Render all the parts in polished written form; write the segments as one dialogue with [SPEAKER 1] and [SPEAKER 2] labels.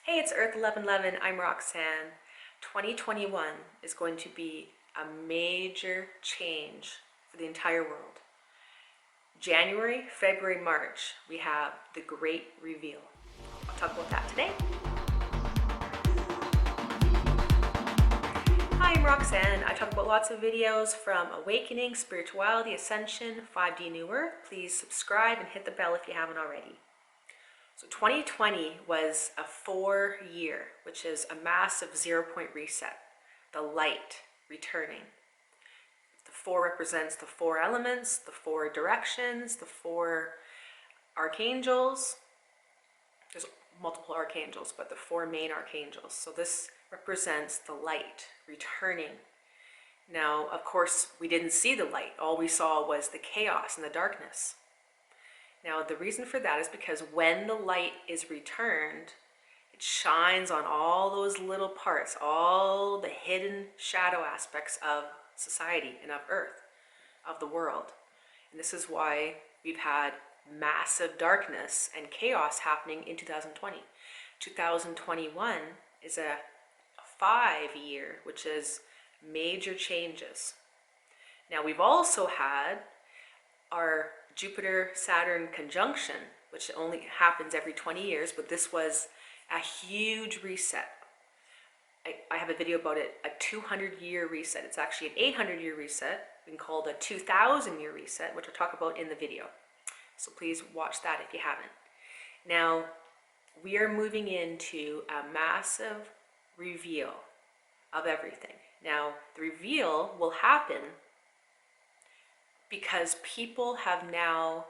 [SPEAKER 1] Hey, it's Earth1111. I'm Roxanne. 2021 is going to be a major change for the entire world. January, February, March, we have the Great Reveal. I'll talk about that today. Hi, I'm Roxanne. I talk about lots of videos from awakening, spirituality, ascension, 5D New Earth. Please subscribe and hit the bell if you haven't already. So 2020 was a 4-year, which is a massive 0-point reset, the light returning. The 4 represents the 4 elements, the 4 directions, the 4 archangels. There's multiple archangels, but the 4 main archangels. So this represents the light returning. Now, of course, we didn't see the light. All we saw was the chaos and the darkness. Now, the reason for that is because when the light is returned, it shines on all those little parts, all the hidden shadow aspects of society and of Earth, of the world. And this is why we've had massive darkness and chaos happening in 2020. 2021 is a 5-year, which is major changes. Now, we've also had our Jupiter-Saturn conjunction, which only happens every 20 years, but this was a huge reset. I have a video about it, a 200-year reset. It's actually an 800-year reset. We can call it a 2,000-year reset, which I'll talk about in the video. So please watch that if you haven't. Now, we are moving into a massive reveal of everything. Now, the reveal will happen because people have now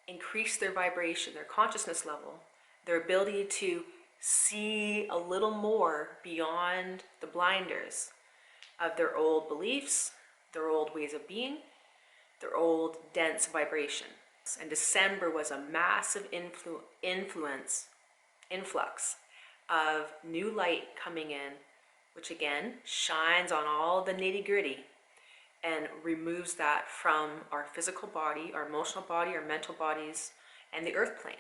[SPEAKER 1] increased their vibration, their consciousness level, their ability to see a little more beyond the blinders of their old beliefs, their old ways of being, their old dense vibration. And December was a massive influx of new light coming in, which again shines on all the nitty-gritty and removes that from our physical body, our emotional body, our mental bodies, and the earth plane.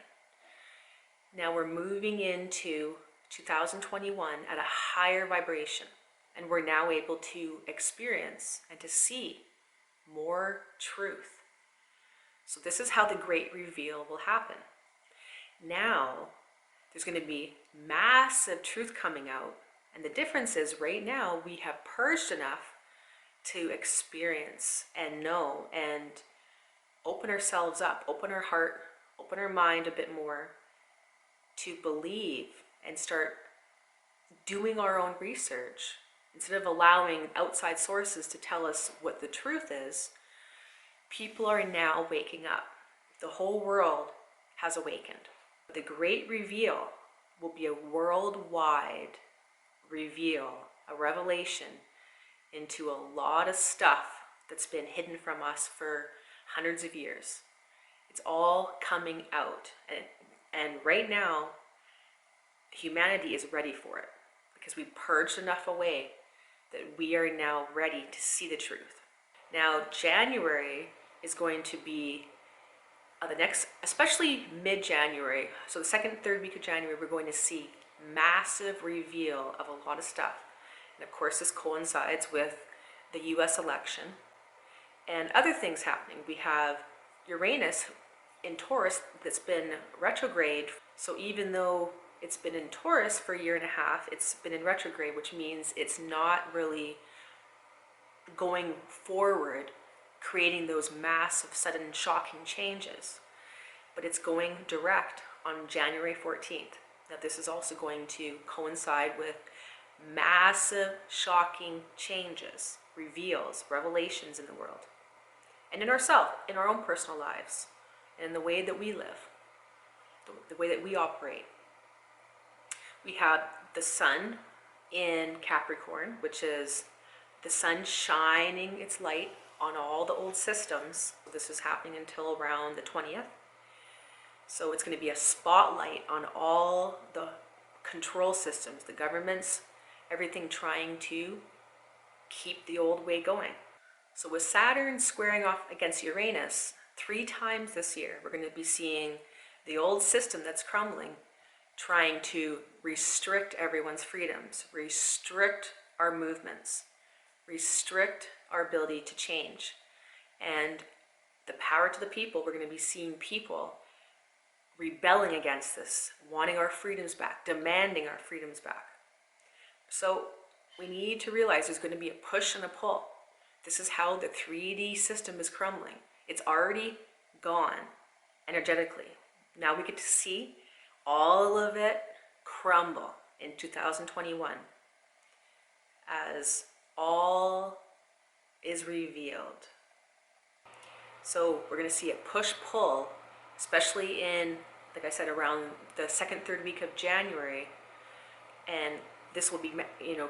[SPEAKER 1] Now we're moving into 2021 at a higher vibration, and we're now able to experience and to see more truth. So this is how the Great Reveal will happen. Now, there's going to be massive truth coming out, and the difference is right now we have purged enough to experience and know and open ourselves up, open our heart, open our mind a bit more to believe and start doing our own research. Instead of allowing outside sources to tell us what the truth is, people are now waking up. The whole world has awakened. The Great Reveal will be a worldwide reveal, a revelation into a lot of stuff that's been hidden from us for hundreds of years. It's all coming out. And right now, humanity is ready for it because we purged enough away that we are now ready to see the truth. Now, January is going to be the next, especially mid-January, so the second and third week of January, we're going to see massive reveal of a lot of stuff. And of course, this coincides with the US election and other things happening. We have Uranus in Taurus that's been retrograde. So even though it's been in Taurus for a year and a half, it's been in retrograde, which means it's not really going forward, creating those massive, sudden, shocking changes. But it's going direct on January 14th. Now, this is also going to coincide with massive, shocking changes, reveals, revelations in the world, and in ourselves, in our own personal lives, and in the way that we live, the way that we operate. We have the sun in Capricorn, which is the sun shining its light on all the old systems. This is happening until around the 20th. So it's going to be a spotlight on all the control systems, the governments, everything trying to keep the old way going. So with Saturn squaring off against Uranus 3 times this year, we're going to be seeing the old system that's crumbling trying to restrict everyone's freedoms, restrict our movements, restrict our ability to change. And the power to the people, we're going to be seeing people rebelling against this, wanting our freedoms back, demanding our freedoms back. So we need to realize there's going to be a push and a pull. This is how the 3D system is crumbling. It's already gone energetically. Now we get to see all of it crumble in 2021 as all is revealed. So we're going to see a push-pull, especially in, like I said, around the second, third week of January. And this will be,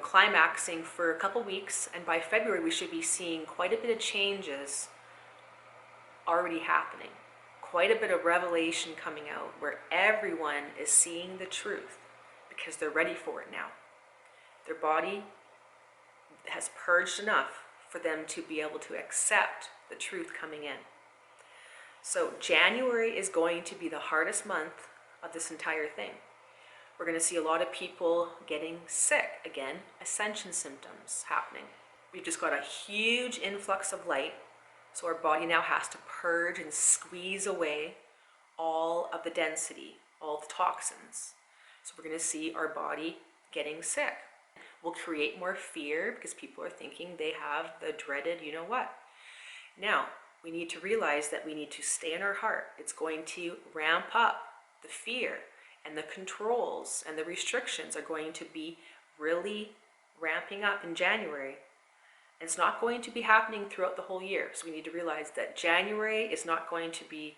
[SPEAKER 1] climaxing for a couple weeks. And by February, we should be seeing quite a bit of changes already happening. Quite a bit of revelation coming out where everyone is seeing the truth because they're ready for it now. Their body has purged enough for them to be able to accept the truth coming in. So January is going to be the hardest month of this entire thing. We're going to see a lot of people getting sick. Again, ascension symptoms happening. We've just got a huge influx of light. So our body now has to purge and squeeze away all of the density, all the toxins. So we're going to see our body getting sick. We'll create more fear because people are thinking they have the dreaded you-know-what. Now, we need to realize that we need to stay in our heart. It's going to ramp up the fear, and the controls and the restrictions are going to be really ramping up in January. It's not going to be happening throughout the whole year. So we need to realize that January is not going to be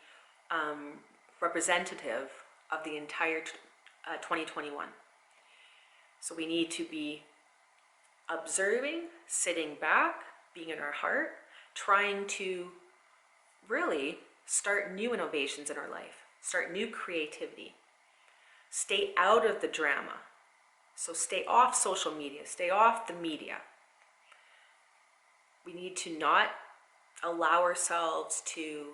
[SPEAKER 1] representative of the entire 2021. So we need to be observing, sitting back, being in our heart, trying to really start new innovations in our life, start new creativity, stay out of the drama. So stay off social media, stay off the media. We need to not allow ourselves to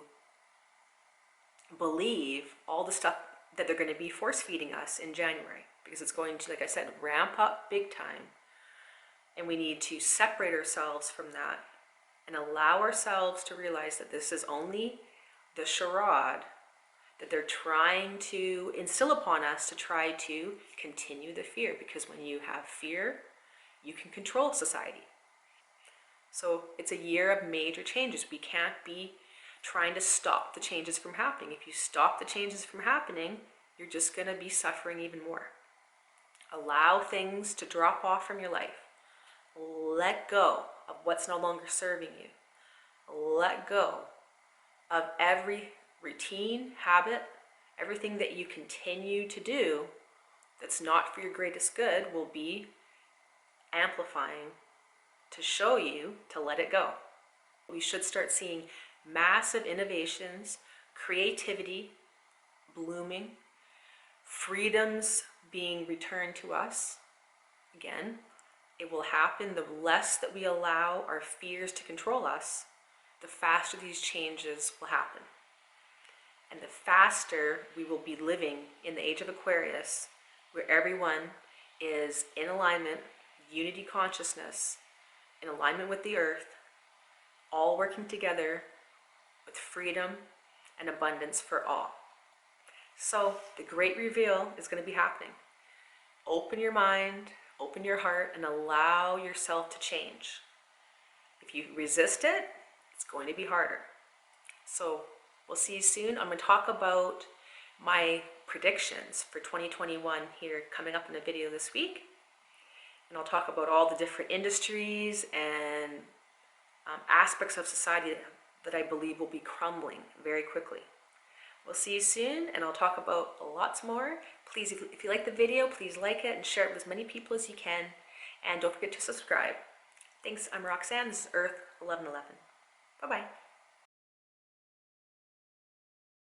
[SPEAKER 1] believe all the stuff that they're going to be force feeding us in January, because it's going to, like I said, ramp up big time. And we need to separate ourselves from that and allow ourselves to realize that this is only the charade that they're trying to instill upon us to try to continue the fear. Because when you have fear, you can control society. So it's a year of major changes. We can't be trying to stop the changes from happening. If you stop the changes from happening, you're just going to be suffering even more. Allow things to drop off from your life. Let go of what's no longer serving you. Let go of every routine, habit, everything that you continue to do that's not for your greatest good will be amplifying to show you to let it go. We should start seeing massive innovations, creativity blooming, freedoms being returned to us. Again, it will happen the less that we allow our fears to control us, the faster these changes will happen. And the faster we will be living in the age of Aquarius, where everyone is in alignment, unity consciousness, in alignment with the earth, all working together with freedom and abundance for all. So the great reveal is going to be happening. Open your mind, open your heart, and allow yourself to change. If you resist it, it's going to be harder. So we'll see you soon. I'm going to talk about my predictions for 2021 here coming up in a video this week. And I'll talk about all the different industries and aspects of society that I believe will be crumbling very quickly. We'll see you soon, and I'll talk about lots more. Please, if you like the video, please like it and share it with as many people as you can. And don't forget to subscribe. Thanks, I'm Roxanne. This is Earth 1111. Bye-bye.